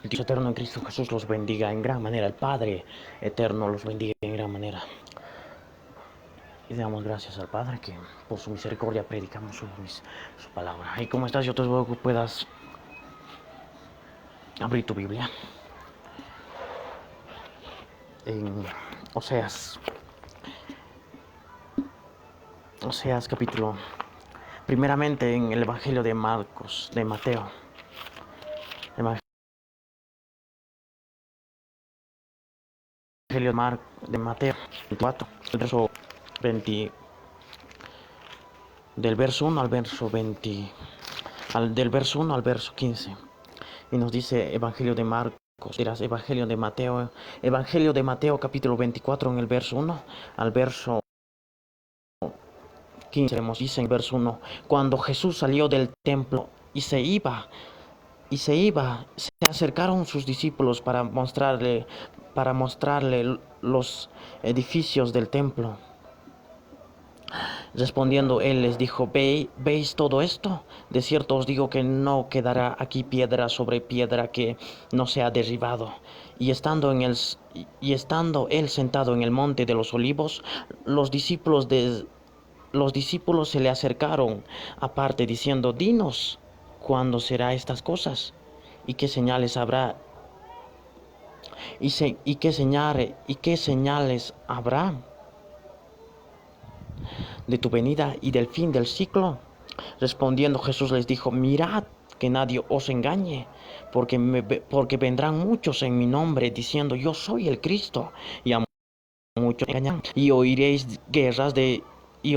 Dios eterno en Cristo Jesús los bendiga en gran manera. El Padre eterno los bendiga en gran manera. Y damos gracias al Padre que por su misericordia predicamos su palabra. Y como estás, yo te ruego que puedas abrir tu Biblia en Oseas capítulo, primeramente en el Evangelio de Mateo. Evangelio de Mateo 24, el verso 20, del verso 1 al verso 20, del verso 1 al verso 15. Y nos dice Evangelio de Marcos, dirás Evangelio de Mateo capítulo 24 en el verso 1 al verso 15. Dice en el verso 1: cuando Jesús salió del templo y se acercaron sus discípulos para mostrarle los edificios del templo. Respondiendo él les dijo: ¿Veis todo esto? De cierto os digo que no quedará aquí piedra sobre piedra que no sea derribado. Y estando él sentado en el monte de los olivos, los discípulos se le acercaron aparte diciendo: dinos, ¿cuándo será estas cosas? ¿Y qué señales habrá? ¿Y qué señales habrá de tu venida y del fin del siglo? Respondiendo Jesús les dijo: mirad que nadie os engañe, porque vendrán muchos en mi nombre diciendo: yo soy el Cristo, y a muchos engañarán. Y oiréis guerras y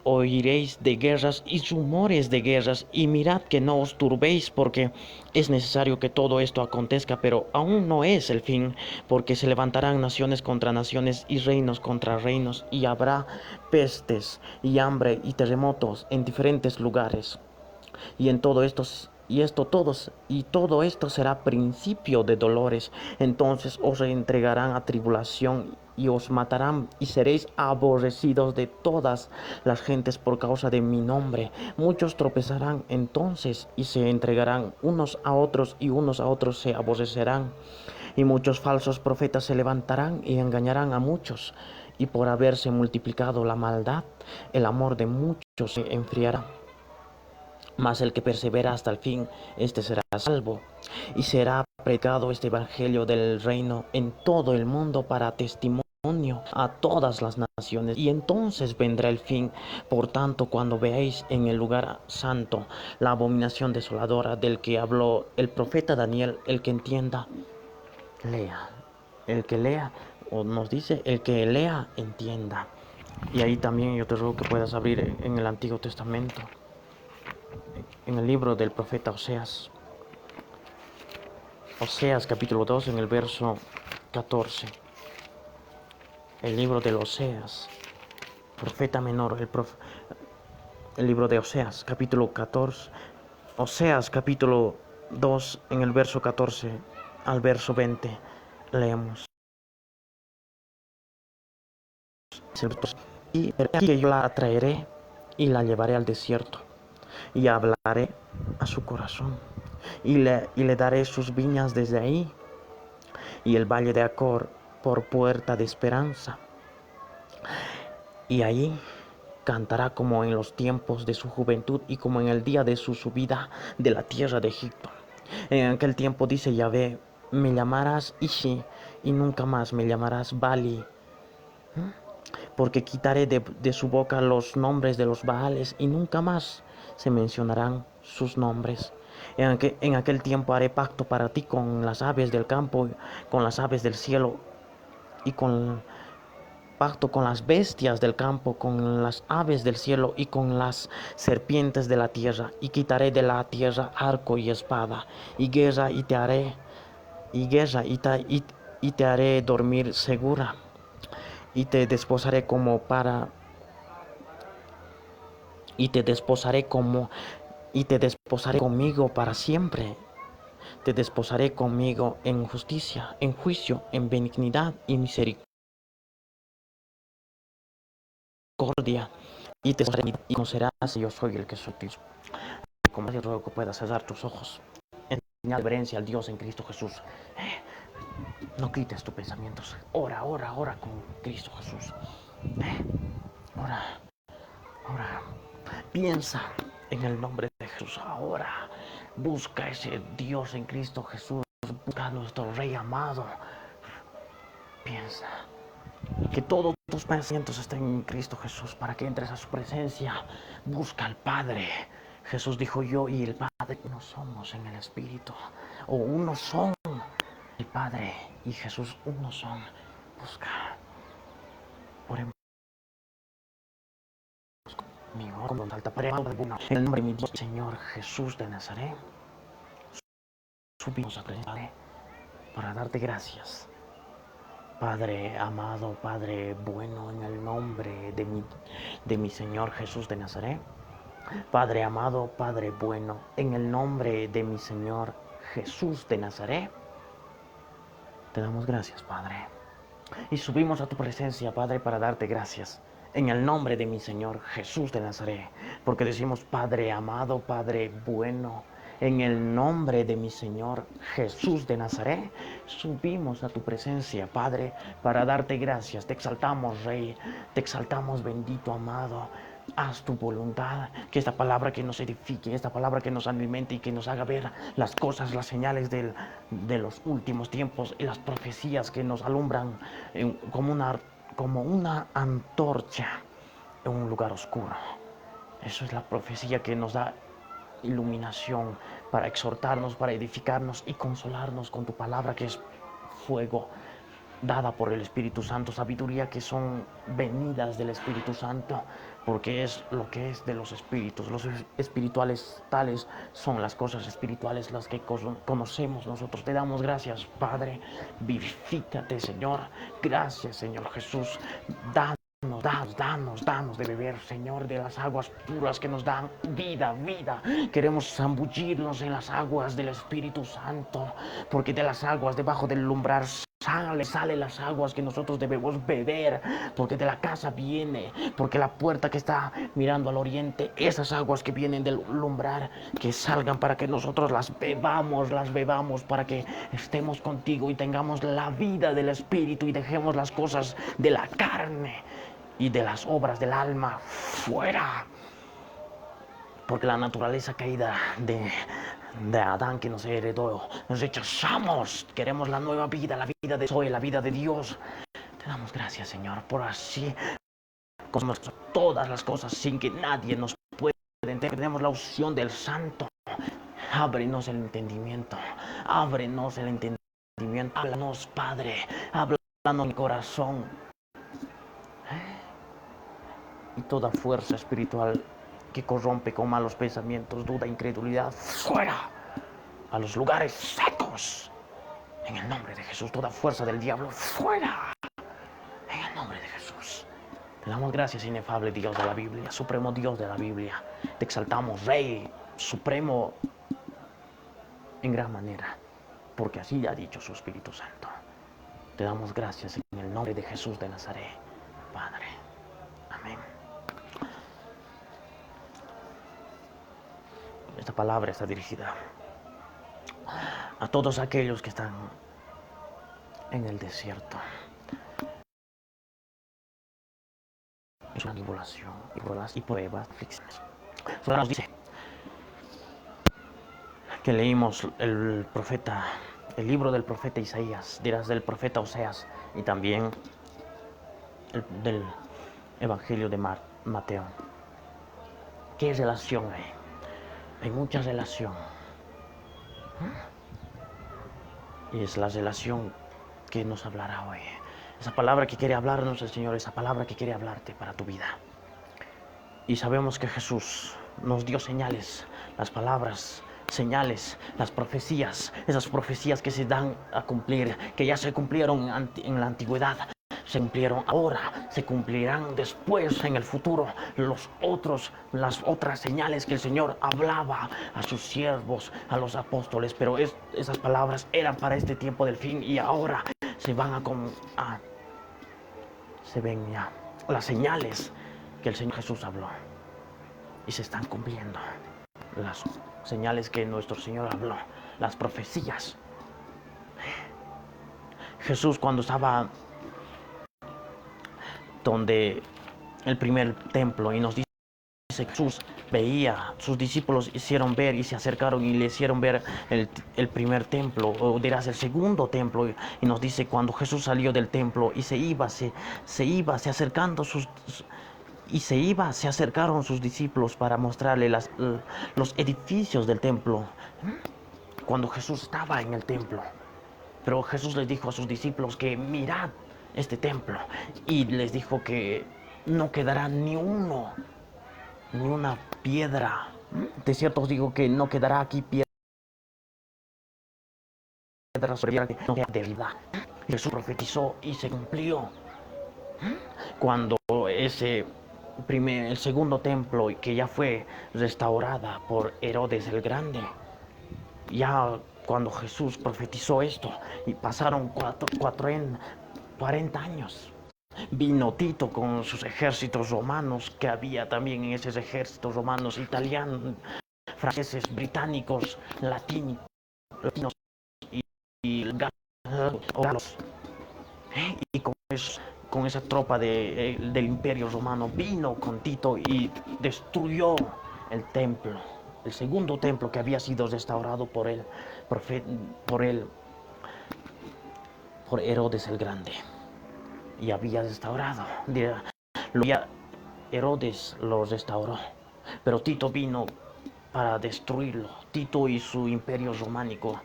oiréis de guerras y rumores de guerras, y mirad que no os turbéis, porque es necesario que todo esto acontezca, pero aún no es el fin, porque se levantarán naciones contra naciones y reinos contra reinos, y habrá pestes y hambre y terremotos en diferentes lugares. Y todo esto será principio de dolores. Entonces os entregarán a tribulación y os matarán, y seréis aborrecidos de todas las gentes por causa de mi nombre. Muchos tropezarán entonces y se entregarán unos a otros, y unos a otros se aborrecerán. Y muchos falsos profetas se levantarán y engañarán a muchos. Y por haberse multiplicado la maldad, el amor de muchos se enfriará. Mas el que persevera hasta el fin, este será salvo. Y será predicado este evangelio del reino en todo el mundo para testimonio a todas las naciones, y entonces vendrá el fin. Por tanto, cuando veáis en el lugar santo la abominación desoladora del que habló el profeta Daniel, el que entienda, lea. El que lea, o nos dice, el que lea, entienda. Y ahí también yo te ruego que puedas abrir en el Antiguo Testamento, en el libro del profeta Oseas capítulo 2 en el verso 14. El libro de Oseas, profeta menor, el libro de Oseas capítulo 14, Oseas capítulo 2 en el verso 14 al verso 20. Leemos: y aquí yo la atraeré y la llevaré al desierto, y hablaré a su corazón, y le daré sus viñas desde ahí, y el valle de Acor por puerta de esperanza. Y allí cantará como en los tiempos de su juventud, y como en el día de su subida de la tierra de Egipto. En aquel tiempo, dice Yahvé, me llamarás Ishi, y nunca más me llamarás Bali, porque quitaré de su boca los nombres de los Baales, y nunca más se mencionarán sus nombres. En aquel tiempo haré pacto para ti con las aves del campo, con las aves del cielo, y pacto con las bestias del campo, con las aves del cielo y con las serpientes de la tierra. Y quitaré de la tierra arco y espada, y guerra, y te haré dormir segura, y te desposaré conmigo para siempre. Te desposaré conmigo en justicia, en juicio, en benignidad y misericordia, y te conocerás que yo soy el que soy. como te ruego que puedas cerrar tus ojos en señal de reverencia al Dios en Cristo Jesús. No quites tus pensamientos. Ora, ora, ora con Cristo Jesús. Ora, ora. Piensa en el nombre de Jesús ahora. Busca ese Dios en Cristo Jesús. Busca a nuestro Rey amado. Piensa que todos tus pensamientos estén en Cristo Jesús para que entres a su presencia. Busca al Padre. Jesús dijo: yo y el Padre uno somos en el Espíritu. O uno son. El Padre y Jesús uno son. Busca. Oremos conmigo. Con alta en el nombre de mi Dios, Señor Jesús de Nazaret. Subimos a presentarle para darte gracias. Padre amado, Padre bueno, en el nombre de mi Señor Jesús de Nazaret. Padre amado, Padre bueno, en el nombre de mi Señor Jesús de Nazaret. Te damos gracias, Padre. Y subimos a tu presencia, Padre, para darte gracias. En el nombre de mi Señor Jesús de Nazaret. Porque decimos: Padre amado, Padre bueno, en el nombre de mi Señor Jesús de Nazaret, subimos a tu presencia, Padre, para darte gracias. Te exaltamos, Rey. Te exaltamos, bendito amado. Haz tu voluntad, que esta palabra que nos edifique, esta palabra que nos alimente y que nos haga ver las cosas, las señales de los últimos tiempos y las profecías que nos alumbran como una antorcha en un lugar oscuro. Eso es la profecía que nos da iluminación para exhortarnos, para edificarnos y consolarnos con tu palabra, que es fuego dada por el Espíritu Santo, sabiduría que son venidas del Espíritu Santo, porque es lo que es de los espíritus. Los espirituales, tales son las cosas espirituales, las que conocemos nosotros. Te damos gracias, Padre. Vivifícate, Señor. Gracias, Señor Jesús. Danos de beber, Señor, de las aguas puras que nos dan vida. Queremos zambullirnos en las aguas del Espíritu Santo, porque de las aguas debajo del umbral salen las aguas que nosotros debemos beber, porque de la casa viene, porque la puerta que está mirando al oriente, esas aguas que vienen del umbral, que salgan para que nosotros las bebamos, para que estemos contigo y tengamos la vida del Espíritu y dejemos las cosas de la carne y de las obras del alma fuera. Porque la naturaleza caída de Adán que nos heredó, nos rechazamos. Queremos la nueva vida, la vida de Zoe, la vida de Dios. Te damos gracias, Señor, por así como todas las cosas sin que nadie nos pueda entender. Tenemos la unción del Santo. Ábrenos el entendimiento. Háblanos, Padre. Háblanos mi corazón. Y toda fuerza espiritual que corrompe con malos pensamientos, duda, incredulidad, fuera a los lugares secos. En el nombre de Jesús, toda fuerza del diablo, fuera. En el nombre de Jesús. Te damos gracias, inefable Dios de la Biblia, supremo Dios de la Biblia. Te exaltamos, Rey supremo, en gran manera, porque así ha dicho su Espíritu Santo. Te damos gracias en el nombre de Jesús de Nazaret, Padre. Amén. Esta palabra está dirigida a todos aquellos que están en el desierto. Es una tribulación y pruebas, aflicciones. Ahora nos dice que leímos el libro del profeta Isaías, dirás del profeta Oseas, y también del Evangelio de Mateo. ¿Qué relación hay? Hay mucha relación. Y es la relación que nos hablará hoy. Esa palabra que quiere hablarnos el Señor, esa palabra que quiere hablarte para tu vida. Y sabemos que Jesús nos dio señales, las palabras, señales, las profecías, esas profecías que se dan a cumplir, que ya se cumplieron en la antigüedad. Se cumplieron ahora, se cumplirán después en el futuro las otras señales que el Señor hablaba a sus siervos, a los apóstoles, pero esas palabras eran para este tiempo del fin y ahora se ven ya las señales que el Señor Jesús habló y se están cumpliendo. las señales que nuestro Señor habló, las profecías. Jesús, cuando estaba donde el primer templo, y nos dice Jesús veía, sus discípulos hicieron ver y se acercaron y le hicieron ver el primer templo, o dirás el segundo templo, y nos dice cuando Jesús salió del templo y se acercando se acercaron sus discípulos para mostrarle los edificios del templo, cuando Jesús estaba en el templo. Pero Jesús les dijo a sus discípulos que mirad este templo, y les dijo que no quedará ni una piedra. De cierto os digo que no quedará aquí piedra sobre piedra que no sea derribada. Jesús profetizó y se cumplió. Cuando el segundo templo, que ya fue restaurada por Herodes el Grande, ya cuando Jesús profetizó esto, y pasaron 40 años, vino Tito con sus ejércitos romanos, que había también en esos ejércitos romanos italianos, franceses, británicos, latinos y galos. Y con esa tropa del Imperio Romano vino con Tito y destruyó el templo, el segundo templo que había sido restaurado por Herodes el Grande. Y había restaurado. Herodes lo restauró, pero Tito vino para destruirlo. Tito y su imperio románico,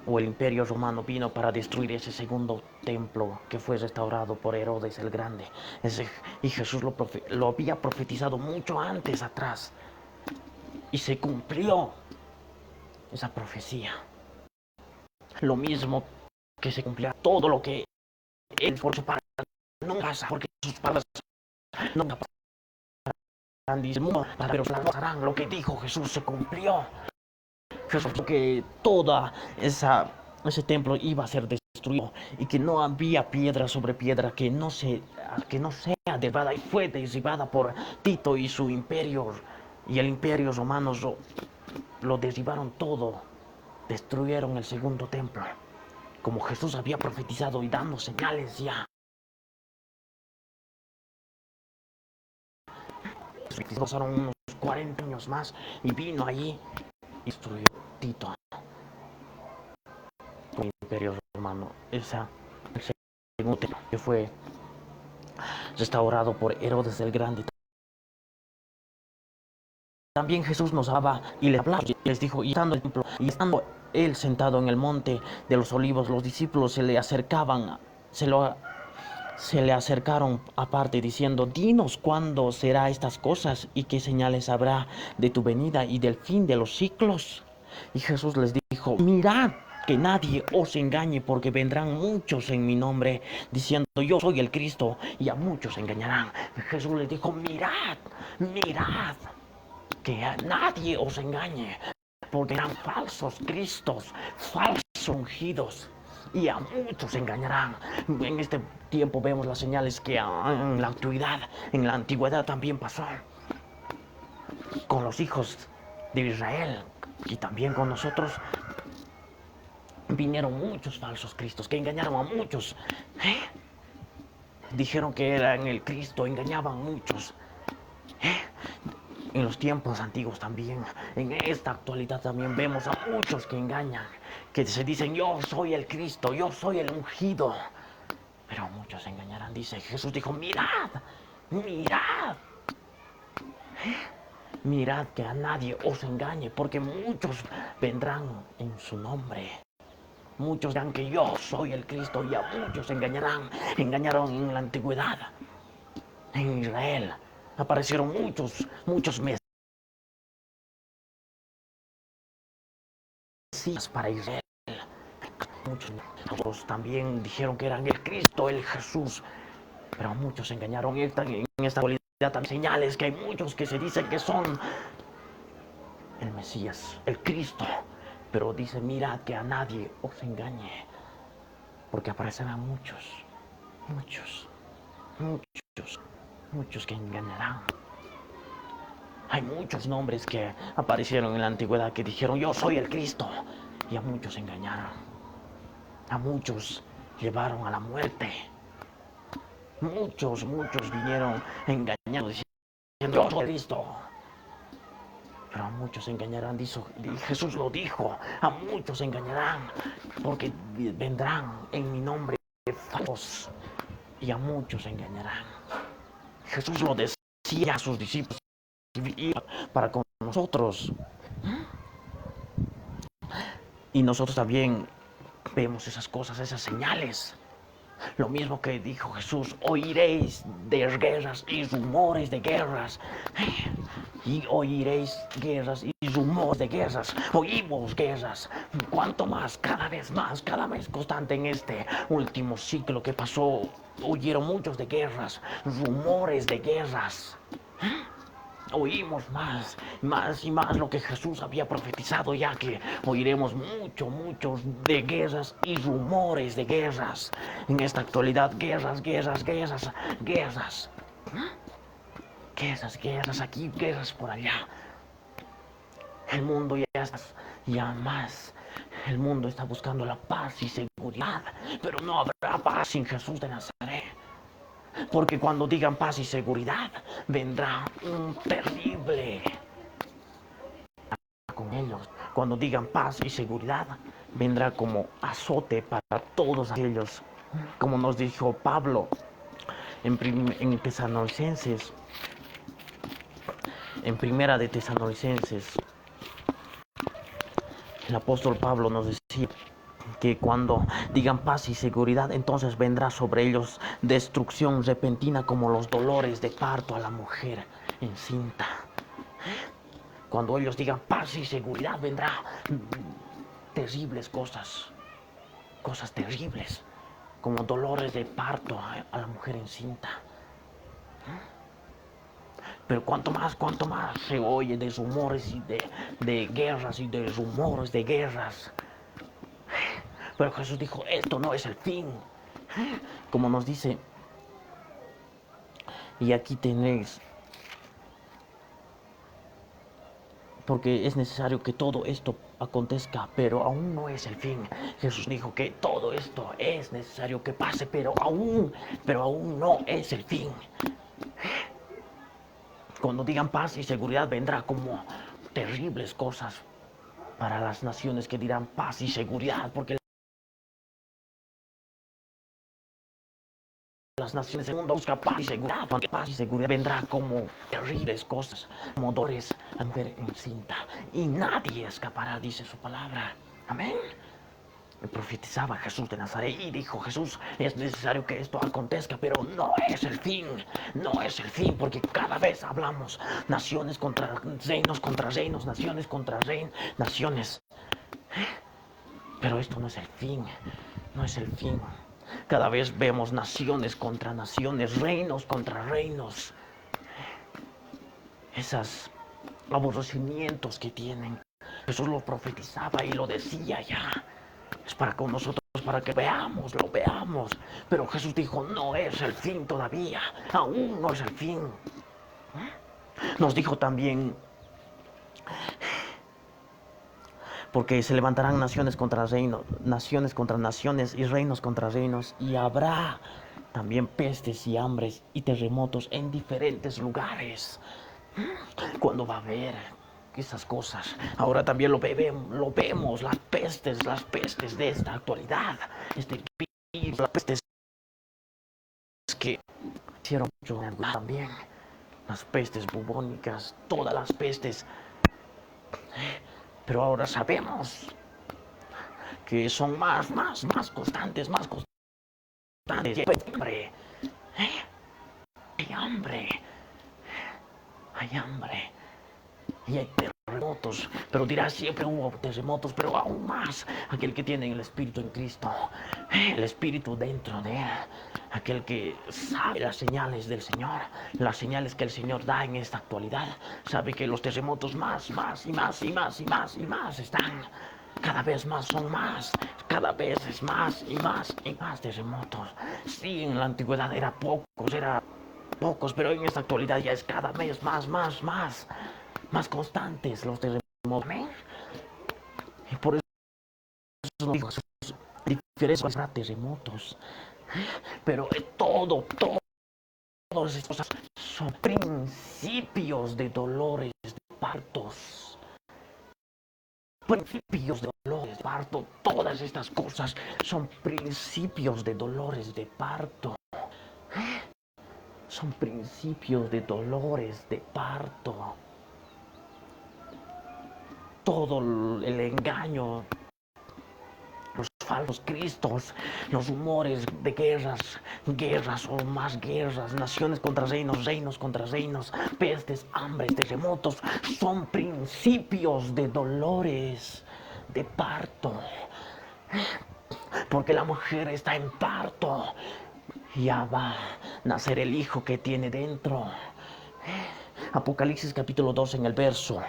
o el imperio romano, vino para destruir ese segundo templo que fue restaurado por Herodes el Grande. Y Jesús lo había profetizado mucho antes atrás, y se cumplió esa profecía. Lo mismo que se cumplía todo lo que él por su parte no pasa, porque sus palabras no pasan. Pero pasarán. Lo que dijo Jesús se cumplió. Jesús dijo que ese templo iba a ser destruido, y que no había piedra sobre piedra que no sea derribada, y fue derribada por Tito y su imperio, y el imperio romano lo derribaron todo, destruyeron el segundo templo, como Jesús había profetizado y dando señales ya. Pasaron unos 40 años más y vino allí y destruyó Tito, el imperio romano. El segundo templo que fue restaurado por Herodes el Grande. También Jesús nos hablaba y les dijo, y estando él sentado en el monte de los olivos, los discípulos se le acercaron aparte diciendo: dinos cuándo será estas cosas y qué señales habrá de tu venida y del fin de los siglos. Y Jesús les dijo: mirad que nadie os engañe, porque vendrán muchos en mi nombre diciendo: yo soy el Cristo, y a muchos engañarán. Jesús les dijo: mirad que a nadie os engañe, porque eran falsos cristos, falsos ungidos, y a muchos engañarán. En este tiempo vemos las señales que en la antigüedad también pasó con los hijos de Israel, y también con nosotros. Vinieron muchos falsos cristos que engañaron a muchos. Dijeron que eran el Cristo, engañaban a muchos. En los tiempos antiguos también, en esta actualidad también vemos a muchos que engañan, que se dicen: yo soy el Cristo, yo soy el ungido, pero muchos se engañarán. Dice Jesús, dijo: mirad que a nadie os engañe, porque muchos vendrán en su nombre. Muchos dirán que yo soy el Cristo, y a muchos engañarán. Engañaron en la antigüedad. En Israel aparecieron muchos mesías para Israel. Muchos también dijeron que eran el Cristo, el Jesús, pero muchos engañaron. En esta actualidad también señales que hay muchos que se dicen que son el Mesías, el Cristo, pero dice: mirad que a nadie os engañe, porque aparecerán muchos que engañarán. Hay muchos nombres que aparecieron en la antigüedad que dijeron yo soy el Cristo. Y a muchos engañaron. A muchos llevaron a la muerte. Muchos vinieron engañados diciendo yo soy el Cristo. Pero a muchos engañarán, Jesús lo dijo, a muchos engañarán, porque vendrán en mi nombre falsos, y a muchos engañarán. Jesús lo decía a sus discípulos para con nosotros. Y nosotros también vemos esas cosas, esas señales. Lo mismo que dijo Jesús, oiréis de guerras y rumores de guerras. Y oiréis guerras y rumores de guerras. Oímos guerras. Cuanto más, cada vez constante en este último ciclo que pasó. Oyeron muchos de guerras, rumores de guerras. Oímos más y más lo que Jesús había profetizado, ya que oiremos mucho de guerras y rumores de guerras. En esta actualidad, guerras aquí, guerras por allá. El mundo ya más. El mundo está buscando la paz y seguridad, pero no habrá paz sin Jesús de Nazaret. Porque cuando digan paz y seguridad, vendrá un terrible con ellos. Cuando digan paz y seguridad, vendrá como azote para todos aquellos, como nos dijo Pablo en Tesalonicenses, en Primera de Tesalonicenses. El apóstol Pablo nos decía que cuando digan paz y seguridad, entonces vendrá sobre ellos destrucción repentina como los dolores de parto a la mujer encinta. Cuando ellos digan paz y seguridad, vendrá terribles cosas terribles, como dolores de parto a la mujer encinta. Pero cuanto más se oye de rumores y de guerras y de rumores de guerras. Pero Jesús dijo, esto no es el fin. Como nos dice, y aquí tenéis, porque es necesario que todo esto acontezca, pero aún no es el fin. Jesús dijo que todo esto es necesario que pase, pero aún no es el fin. Cuando digan paz y seguridad, vendrá como terribles cosas para las naciones que dirán paz y seguridad, porque las naciones del mundo buscan paz y seguridad. Cuando paz y seguridad vendrá como terribles cosas, como dolores a mujer encinta, y nadie escapará, dice su palabra. Amén. Profetizaba Jesús de Nazaret y dijo Jesús, es necesario que esto acontezca, pero no es el fin, porque cada vez hablamos naciones contra reinos, naciones contra naciones, pero esto no es el fin, cada vez vemos naciones contra naciones, reinos contra reinos, esos aborrecimientos que tienen. Jesús lo profetizaba y lo decía ya. Es para con nosotros, para que lo veamos. Pero Jesús dijo, no es el fin todavía. Aún no es el fin. Nos dijo también, porque se levantarán naciones contra reinos, naciones contra naciones y reinos contra reinos. Y habrá también pestes y hambres y terremotos en diferentes lugares. ¿Cuándo va a haber esas cosas? Ahora también lo vemos, las pestes de esta actualidad, este virus, las pestes que hicieron mucho también, las pestes bubónicas, todas las pestes. Pero ahora sabemos que son más constantes, Hay hambre. Y hay terremotos, pero dirás, siempre hubo terremotos, pero aún más aquel que tiene el Espíritu en Cristo, el Espíritu dentro de él, aquel que sabe las señales del Señor, las señales que el Señor da en esta actualidad, sabe que los terremotos más están, cada vez más son más, cada vez es más y más terremotos. Sí, en la antigüedad era pocos, pero en esta actualidad ya es cada vez más. más constantes los terremotos. Amén. Y por eso nos dijo Jesús, diferentes terremotos. Pero todas estas cosas son principios de dolores, de partos. Principios de dolores de parto. Todas estas cosas son principios de dolores de parto. Son principios de dolores de parto. Todo el engaño, los falsos cristos, los rumores de guerras o más guerras, naciones contra reinos, reinos contra reinos, pestes, hambres, terremotos, son principios de dolores de parto. Porque la mujer está en parto. Ya va a nacer el hijo que tiene dentro. Apocalipsis capítulo 2 en el verso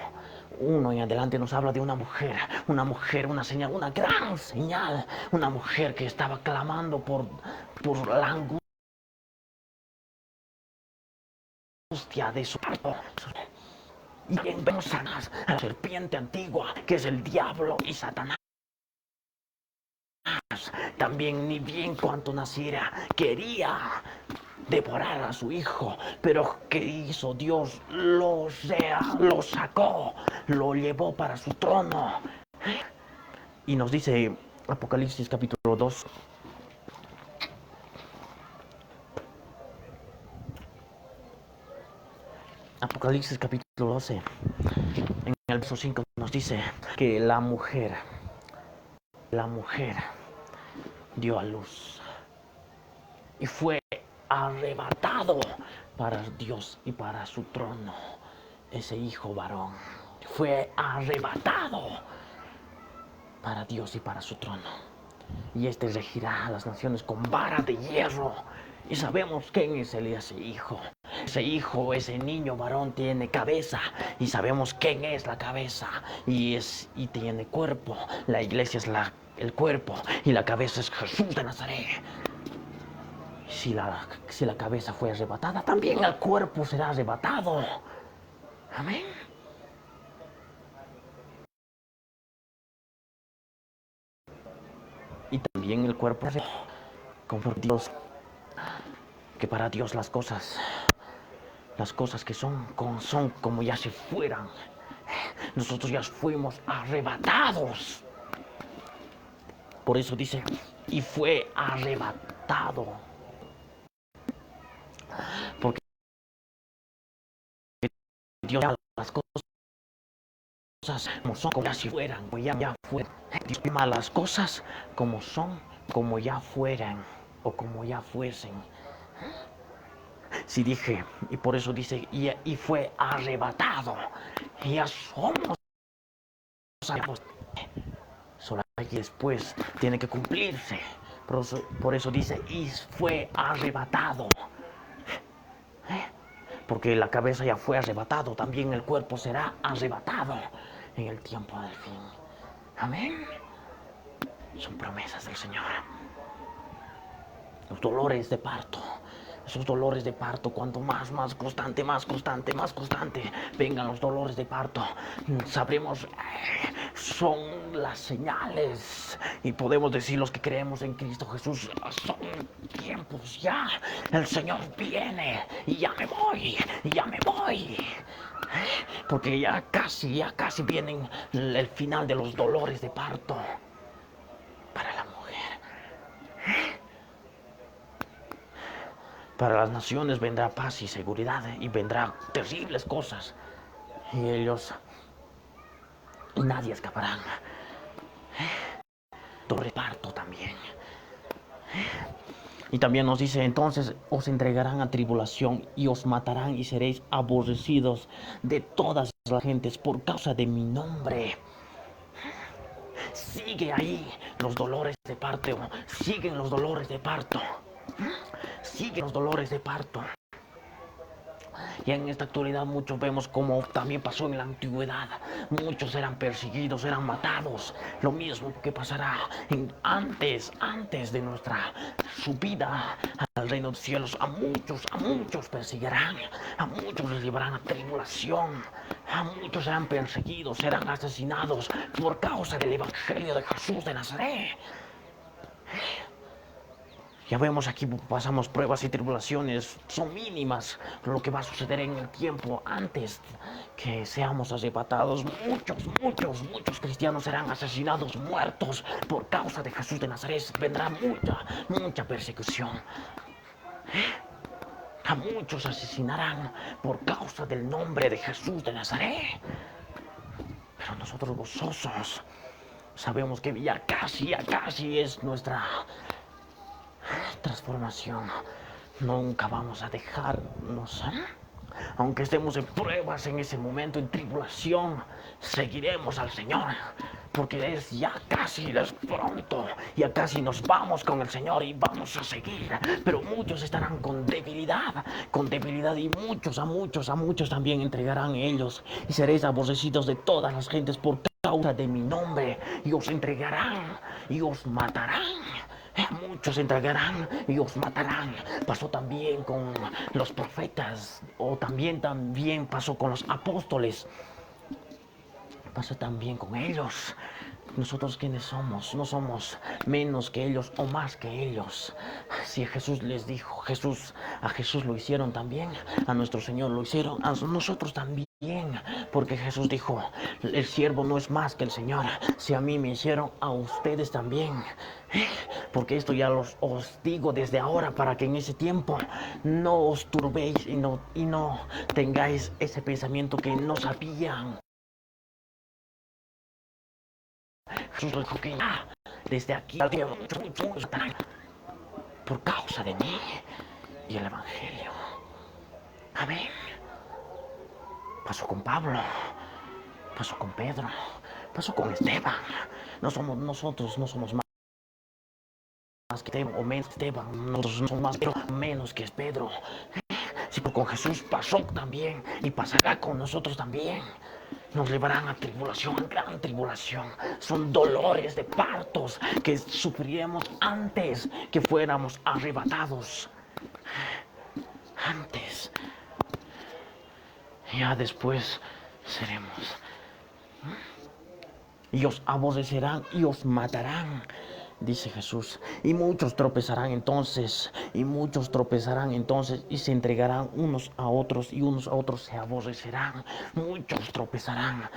1 en adelante nos habla de una mujer, una señal, una gran señal, una mujer que estaba clamando por la angustia de su parto. Y vemos a la serpiente antigua, que es el diablo y Satanás. También ni bien cuanto naciera quería devorar a su hijo, pero ¿qué hizo Dios? Lo sacó, lo llevó para su trono. Y nos dice Apocalipsis capítulo 2. Apocalipsis capítulo 12. En el verso 5 nos dice que la mujer dio a luz y fue arrebatado para Dios y para su trono. Ese hijo varón fue arrebatado para Dios y para su trono. Y este regirá a las naciones con vara de hierro. Y sabemos quién es ese hijo. Ese hijo, ese niño varón tiene cabeza. Y sabemos quién es la cabeza. Y tiene cuerpo. La iglesia es el cuerpo. Y la cabeza es Jesús de Nazaret. Si la cabeza fue arrebatada, también el cuerpo será arrebatado. Amén. Y también el cuerpo, conforme Dios, que para Dios las cosas que son como ya se fueran. Nosotros ya fuimos arrebatados. Por eso dice, y fue arrebatado. Porque Dios las cosas como son, como ya se fueran, como ya fueran. Dios llama las cosas como son, como ya fueran o como ya fuesen. Sí dije, y por eso dice, y fue arrebatado. Y ya somos arrebatados. Y después tiene que cumplirse. Por eso dice, y fue arrebatado. Porque la cabeza ya fue arrebatado, también el cuerpo será arrebatado en el tiempo del fin. Amén. Son promesas del Señor. Los dolores de parto. Esos dolores de parto, cuanto más constante vengan los dolores de parto, sabremos, son las señales. Y podemos decir los que creemos en Cristo Jesús, son tiempos ya. El Señor viene y ya me voy. Porque ya casi vienen el final de los dolores de parto para la mujer. Para las naciones vendrá paz y seguridad y vendrá terribles cosas. Y nadie escapará. Dolor de parto también. Y también nos dice, entonces os entregarán a tribulación y os matarán y seréis aborrecidos de todas las gentes por causa de mi nombre. Sigue ahí los dolores de parto. Siguen los dolores de parto. Siguen los dolores de parto. Y en esta actualidad muchos vemos como también pasó en la antigüedad. Muchos eran perseguidos, eran matados. Lo mismo que pasará antes de nuestra subida al reino de los cielos. A muchos perseguirán, a muchos les llevarán a tribulación, a muchos serán perseguidos, serán asesinados por causa del evangelio de Jesús de Nazaret. Ya vemos aquí, pasamos pruebas y tribulaciones, son mínimas lo que va a suceder en el tiempo antes que seamos arrebatados. Muchos cristianos serán asesinados, muertos por causa de Jesús de Nazaret. Vendrá mucha persecución. A muchos asesinarán por causa del nombre de Jesús de Nazaret. Pero nosotros gozosos sabemos que ya casi es nuestra transformación. Nunca vamos a dejarnos, aunque estemos en pruebas en ese momento, en tribulación, seguiremos al Señor, porque es pronto, ya casi nos vamos con el Señor y vamos a seguir. Pero muchos estarán con debilidad y a muchos también entregarán ellos, y seréis aborrecidos de todas las gentes por causa de mi nombre, y os entregarán y os matarán. Muchos entregarán y os matarán. Pasó también con los profetas, o también pasó con los apóstoles. Pasó también con ellos. Nosotros, ¿quiénes somos? No somos menos que ellos o más que ellos. Si Jesús les dijo, a Jesús lo hicieron también, a nuestro Señor lo hicieron, a nosotros también. Porque Jesús dijo, el siervo no es más que el Señor. Si a mí me hicieron, a ustedes también. Porque esto ya os digo desde ahora, para que en ese tiempo no os turbéis y no tengáis ese pensamiento que no sabían. Jesús dijo que ya, desde aquí muchos estarán por causa de mí y el Evangelio. Amén. Pasó con Pablo, pasó con Pedro, pasó con Esteban. Nosotros no somos más que Esteban o menos que Esteban. Nosotros no somos más pero menos que Pedro. Sí, pero con Jesús pasó también y pasará con nosotros también. Nos llevarán a tribulación, a gran tribulación. Son dolores de partos que sufriremos antes que fuéramos arrebatados. Antes. Ya después seremos. Y os aborrecerán y os matarán, dice Jesús. Y muchos tropezarán entonces, y se entregarán unos a otros, y unos a otros se aborrecerán. Muchos tropezarán.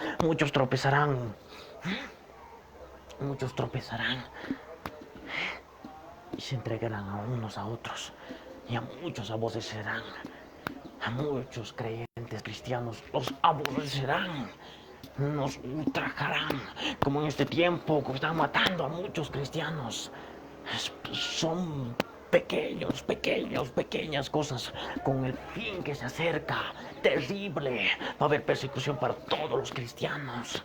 Y se entregarán a unos a otros, y a muchos aborrecerán. A muchos creyentes cristianos los aborrecerán. Nos ultrajarán, como en este tiempo que están matando a muchos cristianos. Son pequeñas cosas con el fin que se acerca. Terrible. Va a haber persecución para todos los cristianos.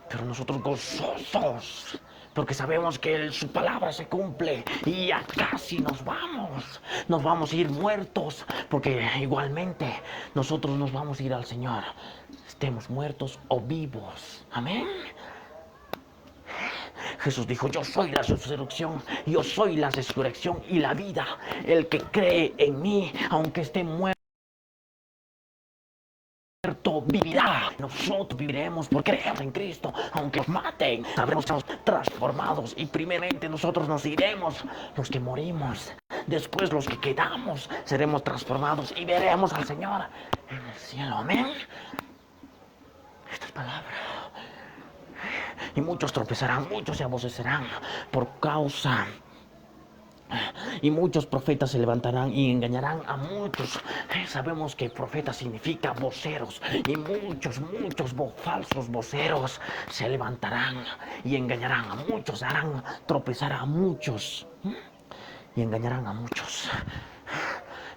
Pero nosotros gozosos, porque sabemos que su palabra se cumple y ya casi nos vamos a ir muertos, porque igualmente nosotros nos vamos a ir al Señor, estemos muertos o vivos. Amén. Jesús dijo, yo soy la resurrección y la vida. El que cree en mí, aunque esté muerto, vivirá. Nosotros viviremos porque creemos en Cristo. Aunque nos maten, sabremos que estamos transformados, y primeramente nosotros nos iremos, los que morimos. Después los que quedamos seremos transformados y veremos al Señor en el cielo. Amén. Esta es palabra. Y muchos tropezarán, muchos se aborrecerán por causa. Y muchos profetas se levantarán y engañarán a muchos. Sabemos que profeta significa voceros. Y muchos falsos voceros se levantarán y engañarán a muchos. Harán tropezar a muchos. Y engañarán a muchos.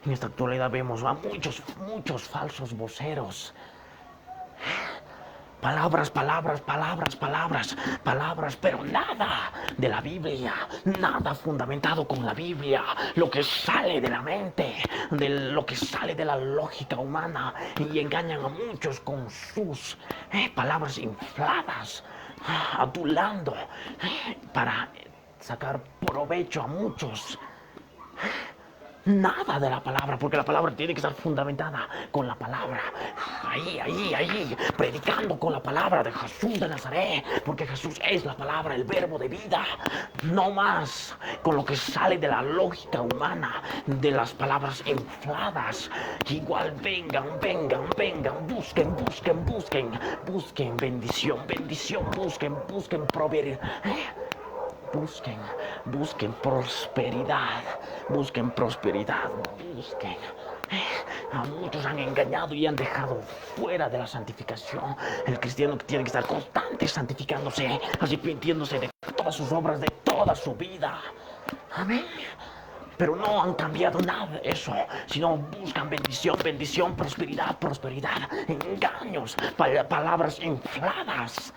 En esta actualidad vemos a muchos falsos voceros. Palabras, palabras, palabras, palabras, palabras, pero nada de la Biblia, nada fundamentado con la Biblia, lo que sale de la mente, de lo que sale de la lógica humana, y engañan a muchos con sus palabras infladas, adulando, para sacar provecho a muchos. Nada de la palabra, porque la palabra tiene que estar fundamentada con la palabra. Ahí, predicando con la palabra de Jesús de Nazaret, porque Jesús es la palabra, el verbo de vida. No más con lo que sale de la lógica humana, de las palabras infladas. Igual vengan, busquen bendición, busquen proveer. Busquen prosperidad, busquen. A muchos han engañado y han dejado fuera de la santificación. El cristiano que tiene que estar constante santificándose, arrepintiéndose de todas sus obras, de toda su vida. Amén. Pero no han cambiado nada de eso, sino buscan bendición, prosperidad, engaños, palabras infladas.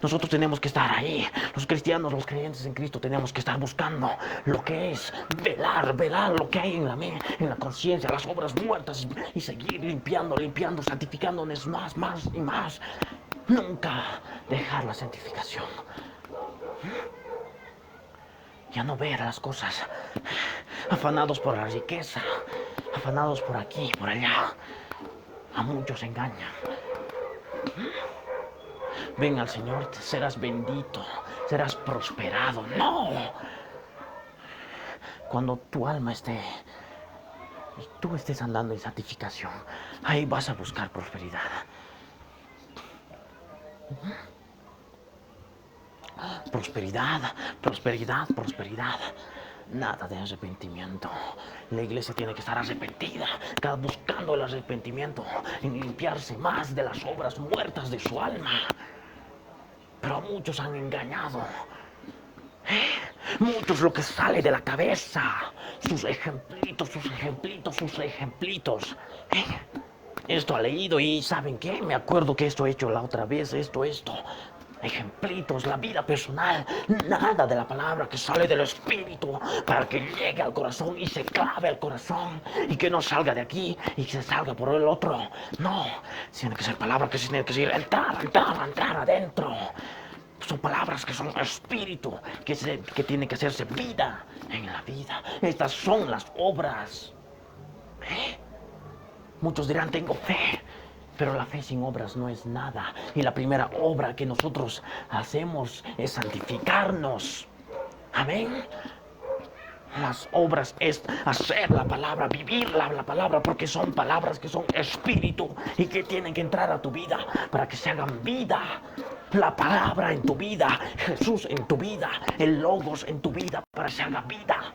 Nosotros tenemos que estar ahí. Los cristianos, los creyentes en Cristo, tenemos que estar buscando lo que es velar lo que hay en la conciencia, las obras muertas, y seguir limpiando, santificándonos más y más. Nunca dejar la santificación. Ya no ver las cosas afanados por la riqueza, afanados por aquí, por allá. A muchos engañan. Ven al Señor, serás bendito, serás prosperado. No. Cuando tu alma esté y tú estés andando en santificación, ahí vas a buscar prosperidad. Prosperidad. Nada de arrepentimiento. La iglesia tiene que estar arrepentida, buscando el arrepentimiento, en limpiarse más de las obras muertas de su alma. Pero muchos han engañado. Muchos lo que sale de la cabeza, sus ejemplitos. Esto ha leído y ¿saben qué? Me acuerdo que esto he hecho la otra vez, esto. Ejemplitos, la vida personal, nada de la palabra que sale del espíritu para que llegue al corazón y se clave al corazón y que no salga de aquí y que se salga por el otro. No, tiene que ser palabra que tiene que entrar adentro. Son palabras que son espíritu, que tiene que hacerse vida en la vida. Estas son las obras. Muchos dirán, tengo fe. Pero la fe sin obras no es nada. Y la primera obra que nosotros hacemos es santificarnos. Amén. Las obras es hacer la palabra, vivir la palabra, porque son palabras que son espíritu y que tienen que entrar a tu vida para que se hagan vida. La palabra en tu vida, Jesús en tu vida, el Logos en tu vida para que se haga vida.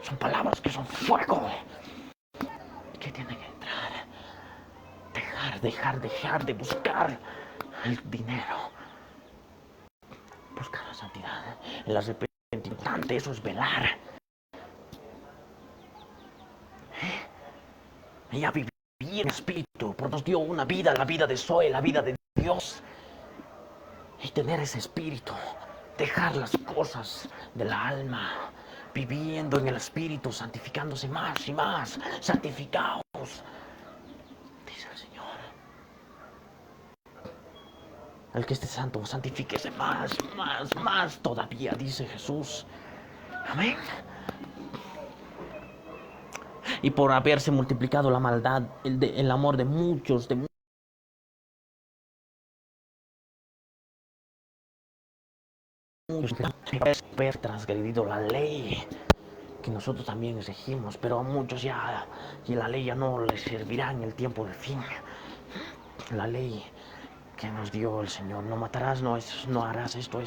Son palabras que son fuego, que tienen que entrar. Dejar de buscar el dinero. Buscar la santidad, el arrepentimiento, eso es velar. Ella vivía en espíritu, porque nos dio una vida, la vida de Zoe, la vida de Dios. Y tener ese espíritu, dejar las cosas de la alma, viviendo en el espíritu, santificándose más y más. Santificaos, dice el Señor. El que esté santo, santifíquese más todavía, dice Jesús. Amén. Y por haberse multiplicado la maldad, el amor de muchos, haber transgredido la ley que nosotros también exigimos, pero a muchos ya la ley ya no les servirá en el tiempo del fin. La ley que nos dio el Señor, no matarás, no harás esto.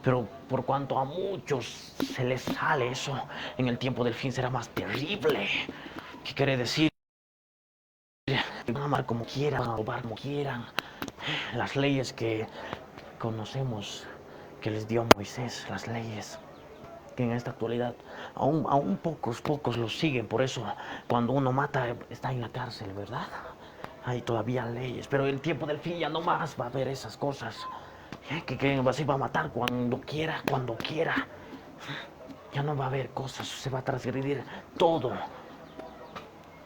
Pero por cuanto a muchos se les sale eso, en el tiempo del fin será más terrible. ¿Qué quiere decir? Van a amar como quieran, a robar como quieran. Las leyes que conocemos que les dio Moisés, las leyes que en esta actualidad aún pocos los siguen. Por eso cuando uno mata está en la cárcel, ¿verdad? hay todavía leyes, pero el tiempo del fin ya no más va a haber esas cosas. Que se va a matar cuando quiera, cuando quiera. Ya no va a haber cosas, se va a transgredir todo.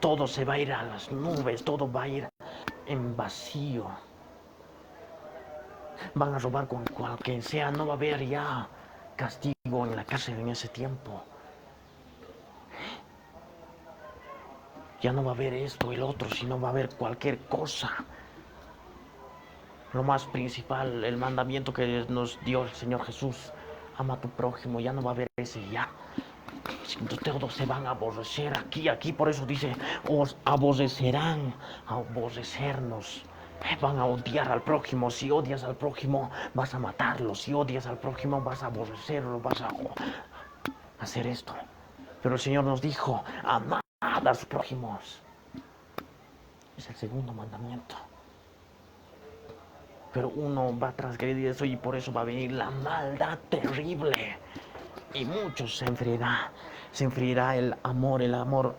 Todo se va a ir a las nubes, todo va a ir en vacío. Van a robar con quien sea, no va a haber ya castigo en la cárcel en ese tiempo. Ya no va a haber esto, el otro, sino va a haber cualquier cosa. Lo más principal, el mandamiento que nos dio el Señor Jesús, ama a tu prójimo, ya no va a haber ese ya. Todos se van a aborrecer aquí, por eso dice, os aborrecerán, aborrecernos. Van a odiar al prójimo. Si odias al prójimo, vas a matarlo. Si odias al prójimo, vas a aborrecerlo, vas a hacer esto. Pero el Señor nos dijo, amad a sus prójimos. Es el segundo mandamiento. Pero uno va a transgredir eso y por eso va a venir la maldad terrible. Y muchos se enfriará el amor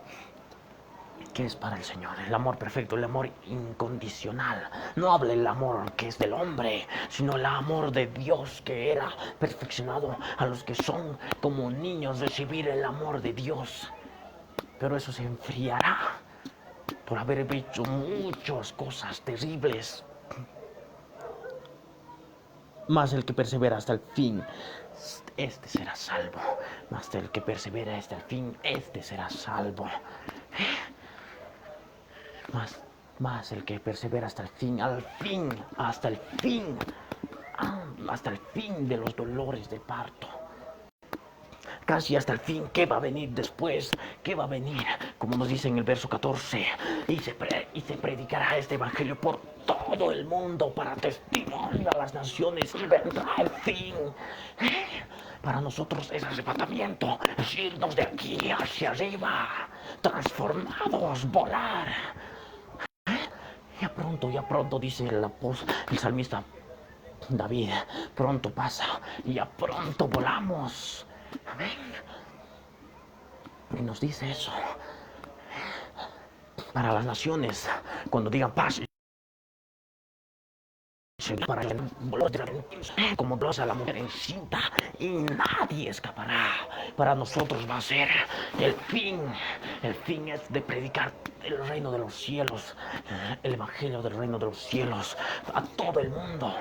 que es para el Señor, el amor perfecto, el amor incondicional. No habla el amor que es del hombre, sino el amor de Dios que era perfeccionado a los que son como niños, recibir el amor de Dios. Pero eso se enfriará por haber hecho muchas cosas terribles. Mas el que persevera hasta el fin, este será salvo. Mas el que persevera hasta el fin, este será salvo. Más el que persevera hasta el fin, hasta el fin de los dolores de parto. Casi hasta el fin. ¿Qué va a venir después? ¿Qué va a venir? Como nos dice en el verso 14, y se predicará este evangelio por todo el mundo para testimonio a las naciones y vendrá el fin. Para nosotros es arrebatamiento, es irnos de aquí hacia arriba, transformados, volar. Ya pronto, dice el salmista David, pronto pasa, ya pronto volamos. Amén. Y nos dice eso. Para las naciones, cuando digan paz, para como blosa la mujer encinta y nadie escapará. Para nosotros va a ser el fin. El fin es de predicar el reino de los cielos, el evangelio del reino de los cielos a todo el mundo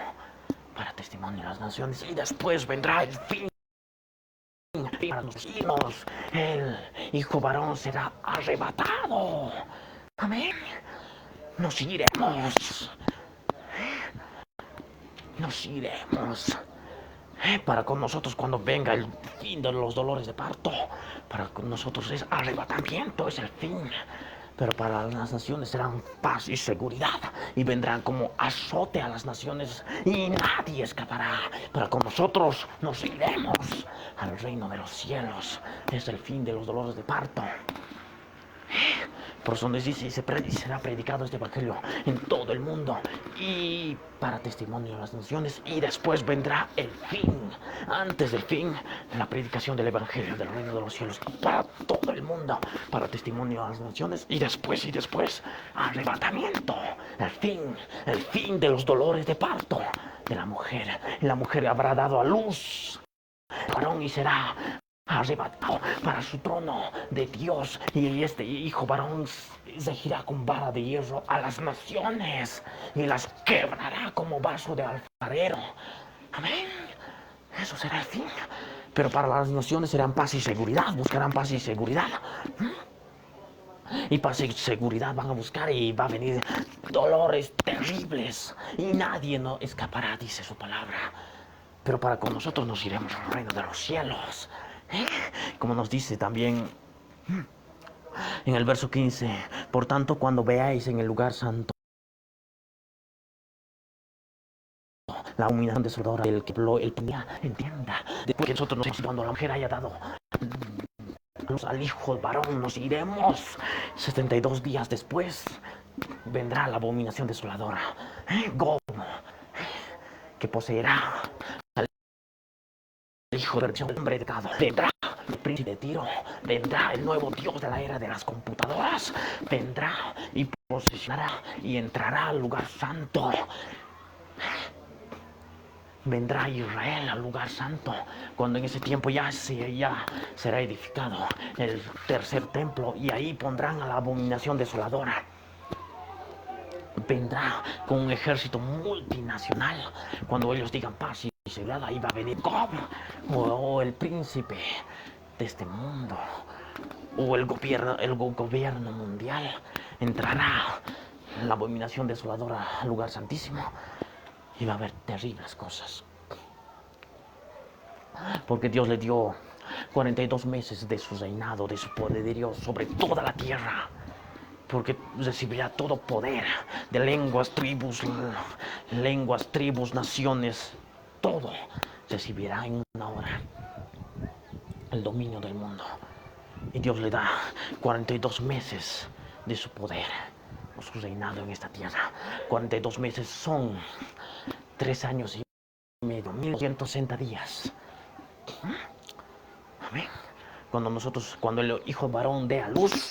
para testimonio a las naciones, y después vendrá el fin. Para los hijos, el hijo varón será arrebatado. Amén. Nos iremos. Para con nosotros cuando venga el fin de los dolores de parto. Para con nosotros es arrebatamiento, es el fin. Pero para las naciones serán paz y seguridad, y vendrán como azote a las naciones y nadie escapará. Para con nosotros nos iremos al reino de los cielos. Es el fin de los dolores de parto. Por eso nos dice, y será predicado este evangelio en todo el mundo y para testimonio a las naciones, y después vendrá el fin. Antes del fin, la predicación del evangelio del reino de los cielos para todo el mundo, para testimonio a las naciones, y después arrebatamiento, el fin de los dolores de parto de la mujer. La mujer habrá dado a luz varón y será arrebatado para su trono de Dios, y este hijo varón regirá con vara de hierro a las naciones y las quebrará como vaso de alfarero. Amén. Eso será el fin. Pero para las naciones serán paz y seguridad, buscarán paz y seguridad. Y paz y seguridad van a buscar, y va a venir dolores terribles y nadie no escapará, dice su palabra. Pero para con nosotros nos iremos al reino de los cielos. Como nos dice también en el verso 15, por tanto, cuando veáis en el lugar santo la humillación desoladora del que el entienda, después que nosotros cuando la mujer haya dado al hijo varón, nos iremos 72 días después. Vendrá la abominación desoladora, Gog, que poseerá al hijo del hombre de pecado. Vendrá el príncipe de Tiro, vendrá el nuevo dios de la era de las computadoras, vendrá y posicionará y entrará al lugar santo. Vendrá Israel al lugar santo, cuando en ese tiempo ya será edificado el tercer templo, y ahí pondrán a la abominación desoladora. Vendrá con un ejército multinacional. Cuando ellos digan paz y seguridad, ahí va a venir Gog, o el príncipe de este mundo, o el gobierno mundial. Entrará la abominación desoladora al lugar santísimo, y va a haber terribles cosas. Porque Dios le dio 42 meses de su reinado, de su poderío sobre toda la tierra. Porque recibirá todo poder de lenguas, tribus, naciones. Todo recibirá en una hora el dominio del mundo. Y Dios le da 42 meses de su poder, o su reinado en esta tierra. 42 meses son 3 años y medio, 1160 días. Amén. Cuando el hijo varón dé a luz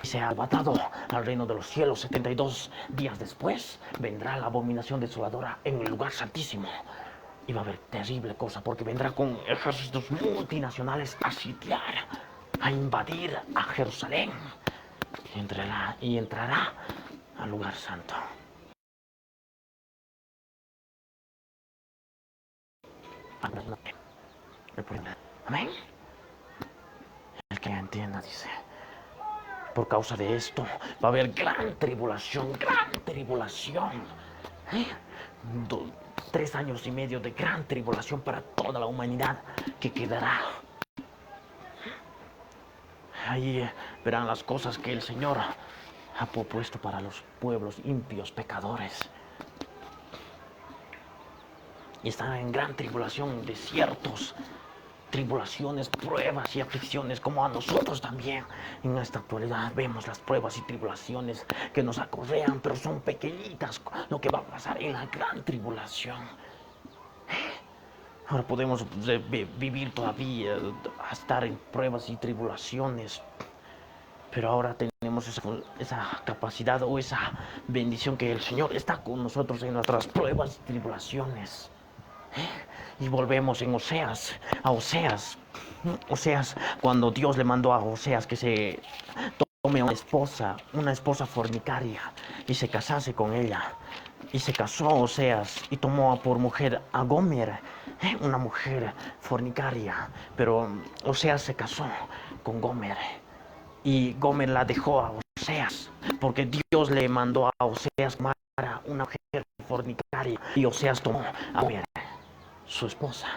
y sea arrebatado al reino de los cielos, 72 días después vendrá la abominación desoladora en el lugar santísimo. Y va a haber terrible cosa, porque vendrá con ejércitos multinacionales a sitiar, a invadir a Jerusalén, y entrará al lugar santo. Amén. El que entienda dice: por causa de esto va a haber gran tribulación, gran tribulación. 3 años y medio de gran tribulación para toda la humanidad que quedará. Ahí verán las cosas que el Señor ha propuesto para los pueblos impíos, pecadores. Y están en gran tribulación, desiertos, tribulaciones, pruebas y aflicciones, como a nosotros también. En esta actualidad vemos las pruebas y tribulaciones que nos acorrean, pero son pequeñitas lo que va a pasar en la gran tribulación. Ahora podemos vivir todavía, estar en pruebas y tribulaciones, pero ahora tenemos esa capacidad o esa bendición, que el Señor está con nosotros en nuestras pruebas y tribulaciones. Y volvemos en Oseas, cuando Dios le mandó a Oseas que se tome una esposa fornicaria, y se casase con ella. Y se casó Oseas y tomó por mujer a Gomer, una mujer fornicaria. Pero Oseas se casó con Gomer, y Gomer la dejó a Oseas, porque Dios le mandó a Oseas para una mujer fornicaria, y Oseas tomó a Gomer, su esposa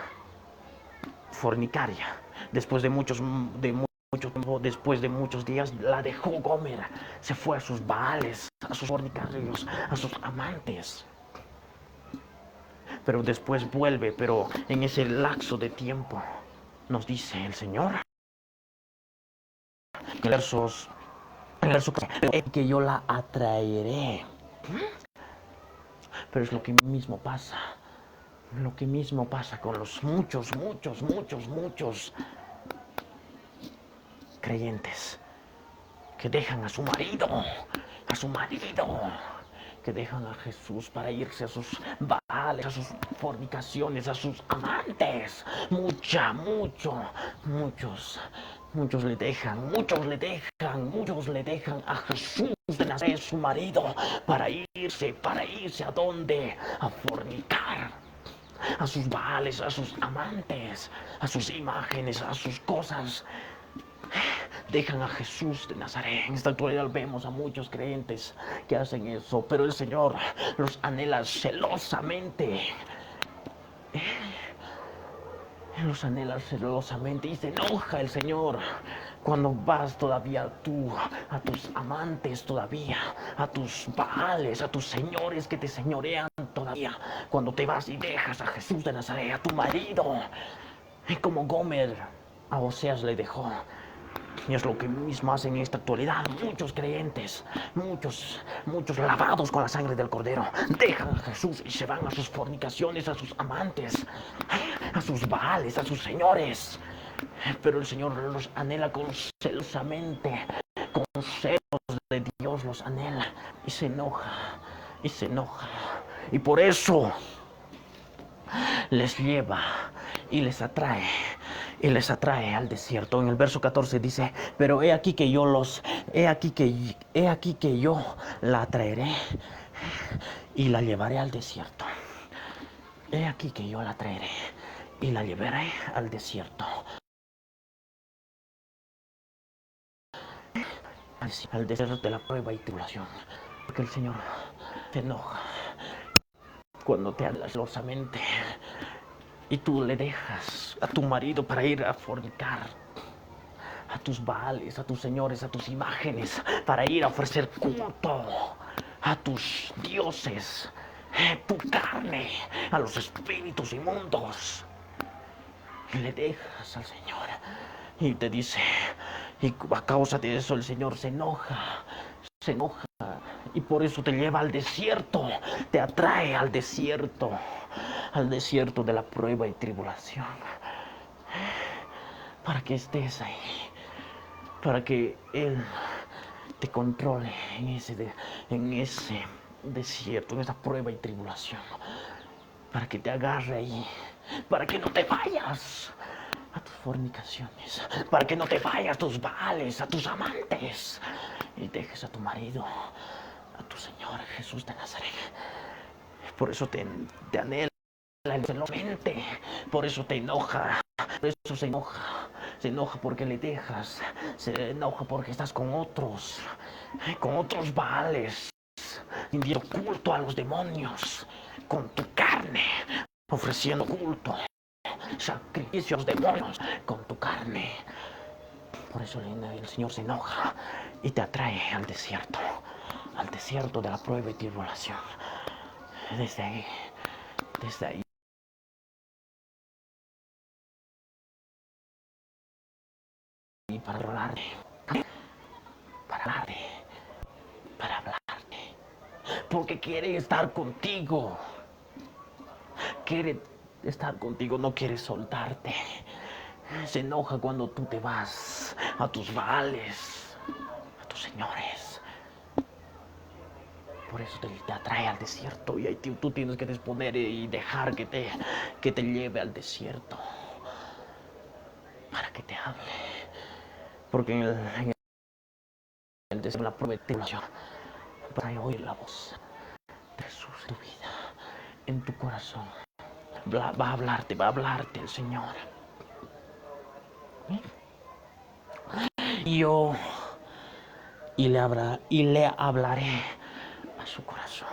fornicaria. Después de mucho tiempo, después de muchos días, la dejó Gomer. Se fue a sus baales, a sus fornicarios, a sus amantes. Pero después vuelve, pero en ese lapso de tiempo nos dice el Señor, en el verso que yo la atraeré. Pero es lo que mismo pasa. Lo que mismo pasa con los muchos creyentes que dejan a su marido, que dejan a Jesús para irse a sus baales, a sus fornicaciones, a sus amantes. Muchos le dejan a Jesús de Nazaret, su marido, para irse a dónde, a fornicar, a sus baales, a sus amantes, a sus imágenes, a sus cosas. Dejan a Jesús de Nazaret. En esta actualidad vemos a muchos creyentes que hacen eso, pero el Señor los anhela celosamente. Los anhela celosamente, y se enoja el Señor cuando vas todavía tú a tus amantes, todavía a tus baales, a tus señores que te señorean todavía, cuando te vas y dejas a Jesús de Nazaret, a tu marido. Y como Gomer a Oseas le dejó. Y es lo que mismo hacen en esta actualidad muchos creyentes, muchos lavados con la sangre del Cordero. Dejan a Jesús y se van a sus fornicaciones, a sus amantes, a sus baales, a sus señores. Pero el Señor los anhela celosamente, con celos de Dios los anhela y se enoja, y se enoja. Y por eso les lleva y les atrae al desierto. En el verso 14 dice, pero he aquí que yo la atraeré y la llevaré al desierto. He aquí que yo la traeré y la llevaré al desierto. Al desierto de la prueba y tribulación. Porque el Señor se enoja cuando te hablas celosamente y tú le dejas a tu marido para ir a fornicar, a tus baales, a tus señores, a tus imágenes, para ir a ofrecer culto a tus dioses, tu carne, a los espíritus inmundos. Y le dejas al Señor y te dice, y a causa de eso el Señor se enoja, y por eso te lleva al desierto, te atrae al desierto de la prueba y tribulación, para que estés ahí, para que Él te controle en ese desierto, en esa prueba y tribulación, para que te agarre ahí, para que no te vayas a tus fornicaciones, para que no te vayas a tus baales, a tus amantes, y dejes a tu marido, a tu Señor Jesús de Nazaret. Por eso te anhela celosamente, por eso te enoja, por eso se enoja porque le dejas, se enoja porque estás con otros baales, rindiendo culto a los demonios, con tu carne, ofreciendo culto, sacrificios demonios con tu carne. Por eso el Señor se enoja y te atrae al desierto de la prueba y tribulación. Desde ahí y para hablarte, para hablarte, porque quiere estar contigo, no quiere soltarte. Se enoja cuando tú te vas a tus baales, a tus señores. Por eso te atrae al desierto y ahí tú tienes que disponer y dejar que te lleve al desierto para que te hable. Porque en el desierto, la prueba de tribulación, para oír la voz de Jesús en tu vida, en tu corazón. Va a hablarte el Señor. Y le hablaré a su corazón.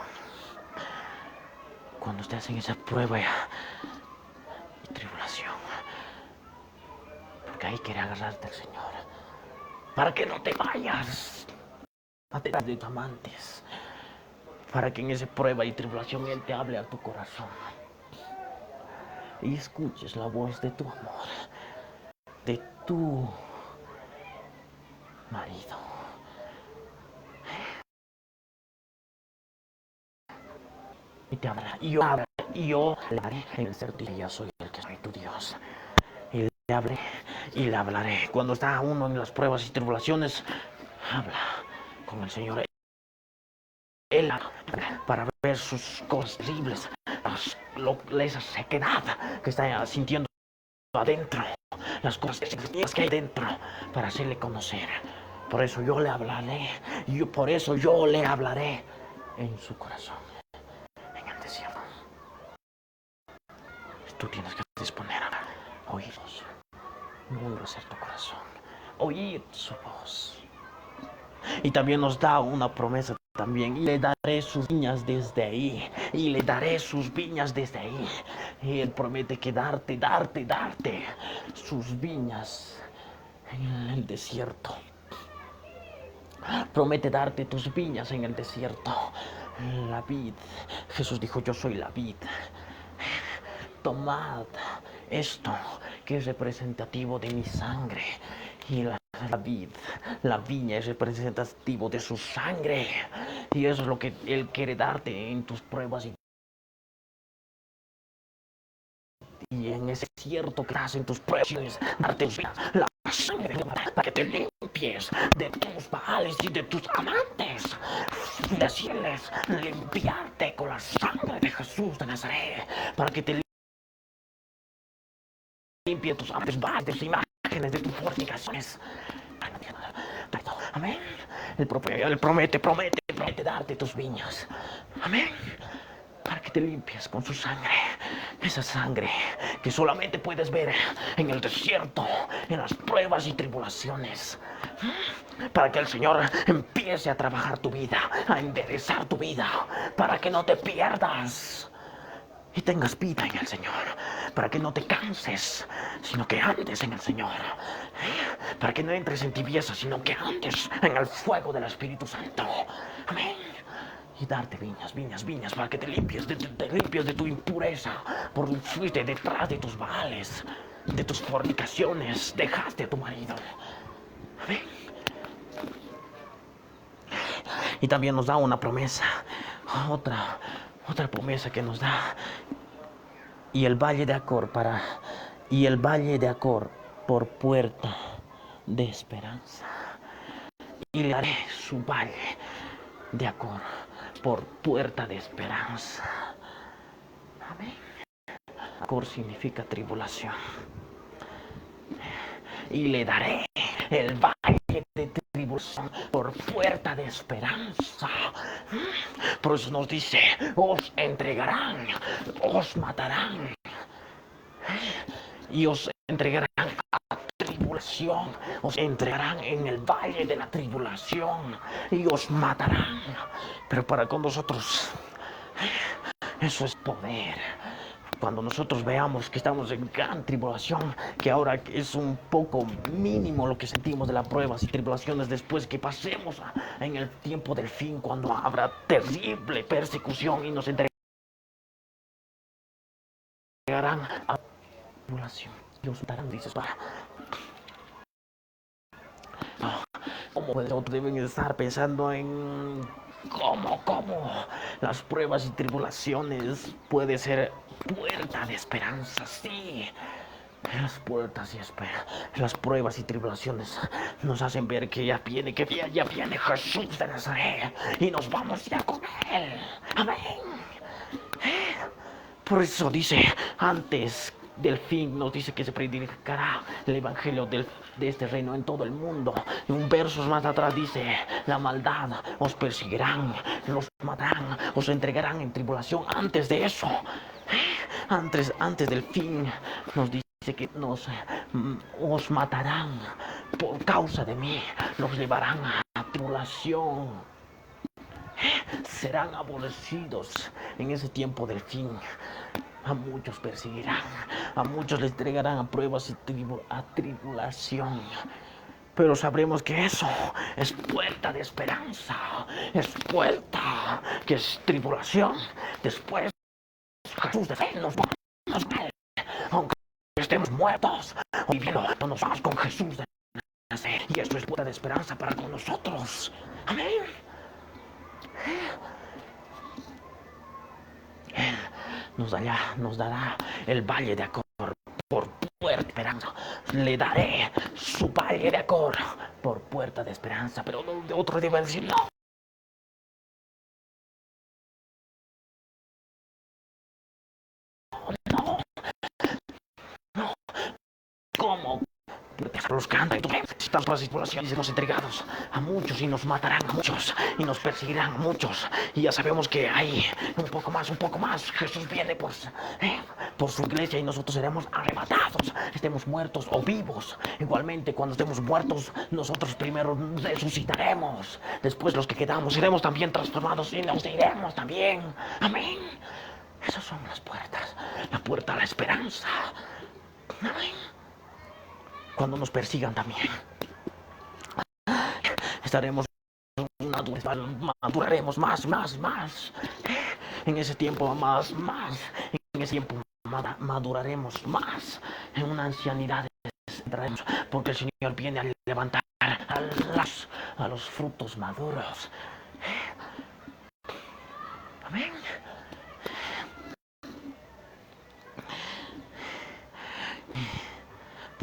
Cuando estés en esa prueba y tribulación, porque ahí quiere agarrarte el Señor, para que no te vayas a detrás de tus amantes, para que en esa prueba y tribulación Él te hable a tu corazón y escuches la voz de tu amor, de tu marido. Y te hablará, y yo le haré en el certo y yo soy el que soy tu Dios. Y le hablaré. Cuando está uno en las pruebas y tribulaciones, habla con el Señor. Él para ver sus cosas terribles, esa sequedad que está sintiendo adentro, las cosas que hay dentro, para hacerle conocer. Por eso yo le hablaré, en su corazón, en el desierto. Tú tienes que disponer a oírlos, no endurecer tu corazón, oír su voz. Y también nos da una promesa también, y le daré sus viñas desde ahí, y le daré sus viñas desde ahí. Y Él promete que darte sus viñas en el desierto. Promete darte tus viñas en el desierto. La vid. Jesús dijo, yo soy la vid. Tomad esto que es representativo de mi sangre. Y la vid, la viña es representativo de su sangre. Y eso es lo que Él quiere darte en tus pruebas y y en ese desierto que estás en tus pruebas, darte la sangre para que te limpies de tus baales y de tus amantes. Decirles, limpiarte con la sangre de Jesús de Nazaret, para que te limpie tus amantes, baales, imágenes de tus fornicaciones. Amén. Él promete darte tus viñas. Amén. Para que te limpies con su sangre. Esa sangre que solamente puedes ver en el desierto, en las pruebas y tribulaciones. Para que el Señor empiece a trabajar tu vida, a enderezar tu vida, para que no te pierdas y tengas vida en el Señor, para que no te canses, sino que andes en el Señor, para que no entres en tibieza, sino que andes en el fuego del Espíritu Santo. Amén. Y darte viñas, para que te limpies de tu impureza, por fuiste detrás de tus baales, de tus fornicaciones, dejaste a tu marido. Amén. Y también nos da una promesa, otra promesa que nos da. Y el valle de Acor por puerta de esperanza. Y le daré su valle de Acor por puerta de esperanza. Amén. Acor significa tribulación. Y le daré el valle de tribulación por puerta de esperanza. Por eso nos dice, os entregarán, os matarán y os entregarán a tribulación, os entregarán en el valle de la tribulación y os matarán. Pero para con nosotros eso es poder. Cuando nosotros veamos que estamos en gran tribulación, que ahora es un poco mínimo lo que sentimos de las pruebas y tribulaciones, después que pasemos en el tiempo del fin, cuando habrá terrible persecución y nos entregarán a tribulación y os matarán, dices, para. ¿Cómo deben estar pensando en cómo las pruebas y tribulaciones puede ser puerta de esperanza? Sí, las las pruebas y tribulaciones nos hacen ver que ya viene Jesús de Nazaret y nos vamos ya con él. Amén. Por eso dice, antes del fin nos dice que se predicará el evangelio de este reino en todo el mundo. Y un verso más atrás dice, la maldad os perseguirán, los matarán, os entregarán en tribulación. Antes de eso, antes del fin, nos dice que os matarán por causa de mí, los llevarán a tribulación. Serán aborrecidos en ese tiempo del fin. A muchos perseguirán, a muchos les entregarán a pruebas y a tribulación. Pero sabremos que eso es puerta de esperanza, es puerta que es tribulación. Después Jesús de fe nos vamos a él. Aunque estemos muertos o viviendo, nos vamos con Jesús de nacer. Y esto es puerta de esperanza para con nosotros. Amén. Él nos dará el valle de Acor por puerta de esperanza. Le daré su valle de Acor por puerta de esperanza. Pero otro debe decir no. No, no. ¿Cómo? Los cantan, están por las tribulaciones y los entregados a muchos y nos matarán a muchos y nos perseguirán a muchos. Y ya sabemos que hay un poco más. Jesús viene por su iglesia y nosotros seremos arrebatados, estemos muertos o vivos. Igualmente, cuando estemos muertos, nosotros primero resucitaremos. Después los que quedamos iremos también transformados y nos iremos también. Amén. Esas son las puertas. La puerta a la esperanza. Amén. Cuando nos persigan también, estaremos maduraremos más. En ese tiempo más. En ese tiempo maduraremos más. En una ancianidad entraremos, porque el Señor viene a levantar a los frutos maduros. Amén.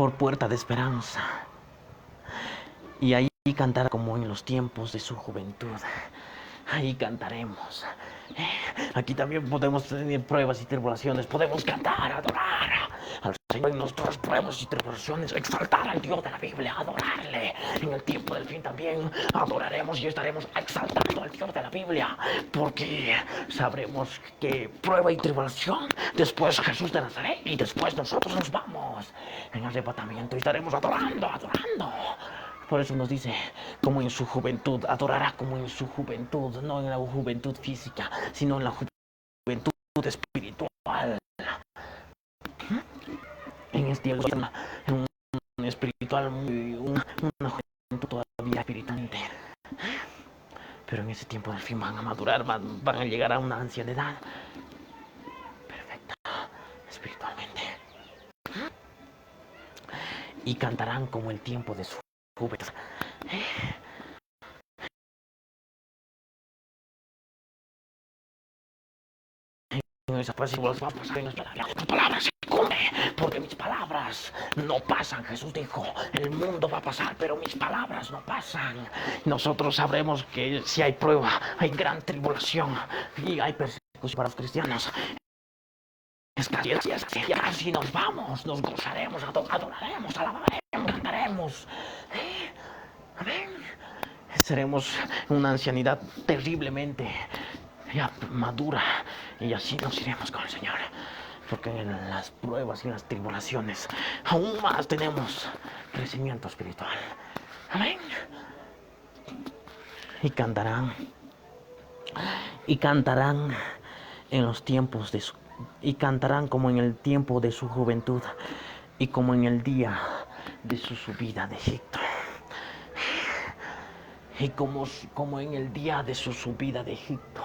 por puerta de esperanza. Y ahí cantará como en los tiempos de su juventud. Ahí cantaremos. Aquí también podemos tener pruebas y tribulaciones. Podemos cantar, adorar al Señor en nuestras pruebas y tribulaciones. Exaltar al Dios de la Biblia, adorarle. En el tiempo del fin también adoraremos y estaremos exaltando al Dios de la Biblia. Porque sabremos que prueba y tribulación, después Jesús de Nazaret y después nosotros nos vamos en arrebatamiento y estaremos adorando. Por eso nos dice, como en su juventud, adorará como en su juventud, no en la juventud física, sino en la juventud espiritual. En este en un espiritual, una juventud todavía espiritualmente. Pero en ese tiempo del fin van a madurar, van a llegar a una ancianidad perfecta espiritualmente. Y cantarán como el tiempo de su juventud. Esa frase va a pasar en las palabras se cumple, porque mis palabras no pasan. Jesús dijo, el mundo va a pasar, pero mis palabras no pasan. Nosotros sabremos que si hay prueba, hay gran tribulación y hay persecución para los cristianos. Es que así nos vamos, nos gozaremos, adoraremos, alabaremos, cantaremos. Amén. Seremos una ancianidad terriblemente ya madura y así nos iremos con el Señor, porque en las pruebas y en las tribulaciones aún más tenemos crecimiento espiritual. Amén. Y cantarán en los tiempos de su, y cantarán como en el tiempo de su juventud y como en el día de su subida de Egipto. Y como en el día de su subida de Egipto,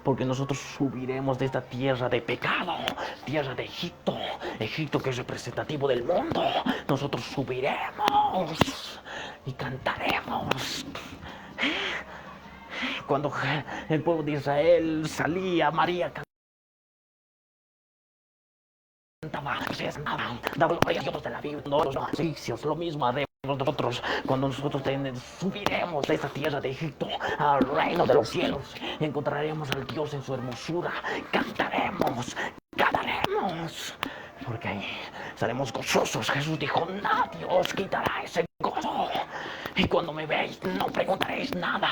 porque nosotros subiremos de esta tierra de pecado, tierra de Egipto, Egipto que es representativo del mundo. Nosotros subiremos y cantaremos. Cuando el pueblo de Israel salía, María cantaba, daba gloria a Dios de la Biblia, los egipcios, lo mismo haremos nosotros cuando nosotros subiremos de esta tierra de Egipto al reino de los cielos. Encontraremos al Dios en su hermosura, cantaremos, porque ahí estaremos gozosos. Jesús dijo, nadie os quitará ese gozo. Y cuando me veis no preguntaréis nada,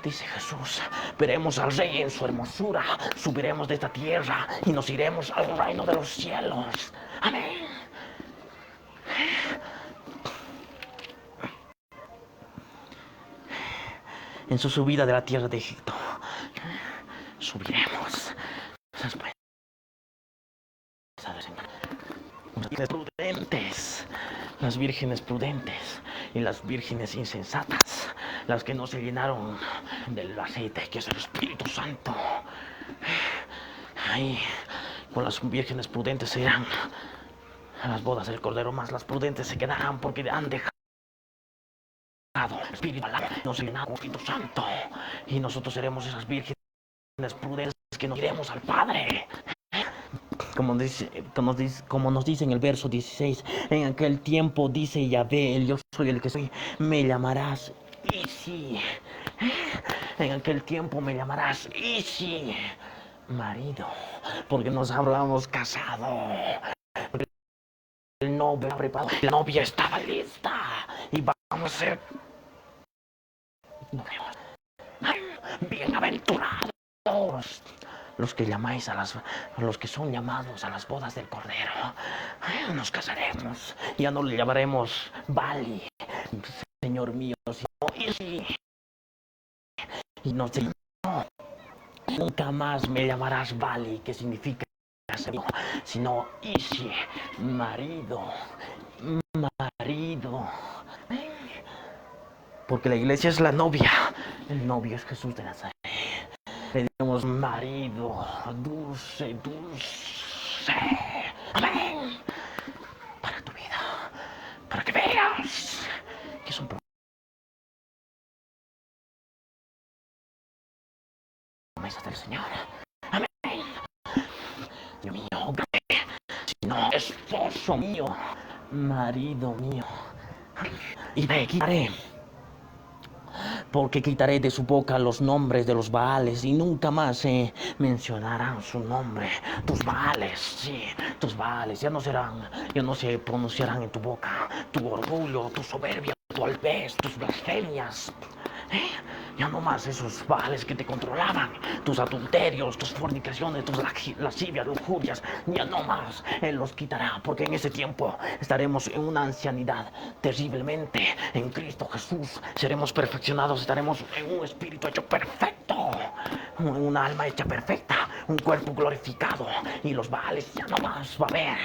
dice Jesús. Veremos al Rey en su hermosura, subiremos de esta tierra y nos iremos al reino de los cielos. Amén. En su subida de la tierra de Egipto subiremos. Las vírgenes prudentes y las vírgenes insensatas, las que no se llenaron del aceite que es el Espíritu Santo. Ahí con las vírgenes prudentes se irán a las bodas del Cordero, más las prudentes se quedarán porque han dejado Espíritu, nos llenamos con Espíritu Santo y nosotros seremos esas vírgenes prudentes que nos iremos al Padre. Como nos dice en el verso 16, en aquel tiempo dice Yahvé, el yo soy el que soy, me llamarás Isi. En aquel tiempo me llamarás Isi, marido, porque nos hablamos casado. El novio preparado, la novia estaba lista y vamos a ser bienaventurados los que llamáis a los que son llamados a las bodas del Cordero. Nos casaremos, ya no le llamaremos Bali, Señor mío, sino Isi. Y no, nunca más me llamarás Bali, que significa sino Isi, marido. Porque la iglesia es la novia, el novio es Jesús de Nazaret. Le diremos marido, dulce, amén, para tu vida, para que veas que son promesas del Señor. Amén. Dios mío, sino esposo mío, marido mío, y te quitaré, porque quitaré de su boca los nombres de los Baales y nunca más se mencionarán su nombre. Tus Baales, sí, tus Baales ya no se pronunciarán en tu boca. Tu orgullo, tu soberbia, tu altivez, tus blasfemias. Ya no más esos Baales que te controlaban, tus adulterios, tus fornicaciones, tus lascivias, lujurias, ya no más. Él los quitará, porque en ese tiempo estaremos en una ancianidad terriblemente en Cristo Jesús. Seremos perfeccionados, estaremos en un espíritu hecho perfecto, una alma hecha perfecta, un cuerpo glorificado. Y los Baales ya no más va a haber,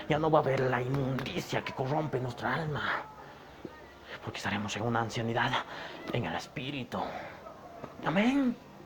ya no va a haber la inmundicia que corrompe nuestra alma, porque estaremos en una ancianidad en el espíritu. Amén.